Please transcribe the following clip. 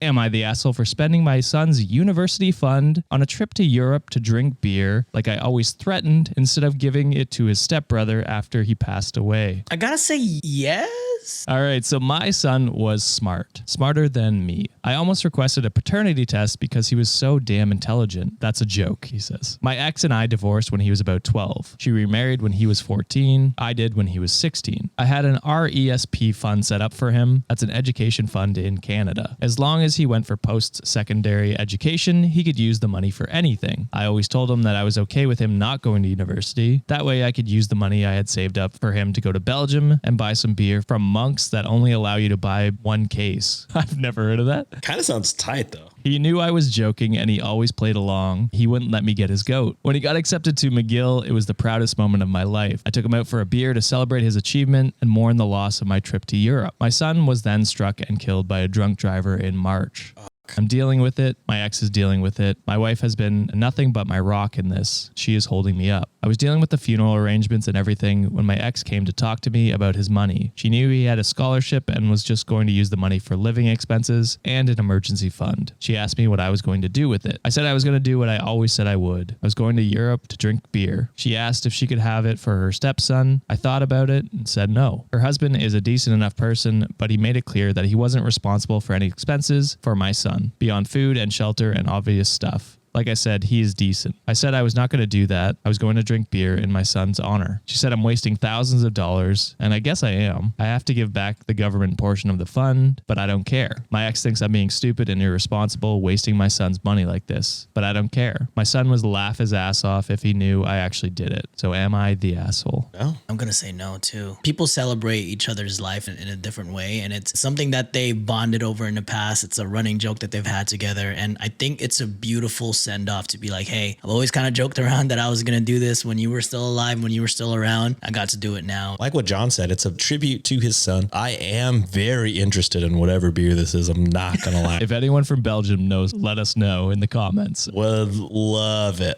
Am I the asshole for spending my son's university fund on a trip to Europe to drink beer like I always threatened instead of giving it to his stepbrother after he passed away? I gotta say yes. All right, so my son was smart, smarter than me. I almost requested a paternity test because he was so damn intelligent. That's a joke, he says. My ex and I divorced when he was about 12. She remarried when he was 14. I did when he was 16. I had an RESP fund set up for him. That's an education fund in Canada. As long as he went for post-secondary education, he could use the money for anything. I always told him that I was okay with him not going to university. That way I could use the money I had saved up for him to go to Belgium and buy some beer from monks that only allow you to buy one case. I've never heard of that. Kind of sounds tight, though. He knew I was joking and he always played along. He wouldn't let me get his goat. When he got accepted to McGill, it was the proudest moment of my life. I took him out for a beer to celebrate his achievement and mourn the loss of my trip to Europe. My son was then struck and killed by a drunk driver in March. I'm dealing with it. My ex is dealing with it. My wife has been nothing but my rock in this. She is holding me up. I was dealing with the funeral arrangements and everything when my ex came to talk to me about his money. She knew he had a scholarship and was just going to use the money for living expenses and an emergency fund. She asked me what I was going to do with it. I said I was going to do what I always said I would. I was going to Europe to drink beer. She asked if she could have it for her stepson. I thought about it and said no. Her husband is a decent enough person, but he made it clear that he wasn't responsible for any expenses for my son, beyond food and shelter and obvious stuff. Like I said, he is decent. I said I was not going to do that. I was going to drink beer in my son's honor. She said I'm wasting thousands of dollars, and I guess I am. I have to give back the government portion of the fund, but I don't care. My ex thinks I'm being stupid and irresponsible, wasting my son's money like this, but I don't care. My son would laugh his ass off if he knew I actually did it. So am I the asshole? No. I'm gonna say no too. People celebrate each other's life in a different way, and it's something that they bonded over in the past. It's a running joke that they've had together, and I think it's a beautiful send off to be like, hey, I've always kind of joked around that I was gonna do this when you were still alive, when you were still around. I got to do it now. Like what John said, it's a tribute to his son. I am very interested in whatever beer this is. I'm not gonna lie. If anyone from Belgium knows, let us know in the comments. Would love it.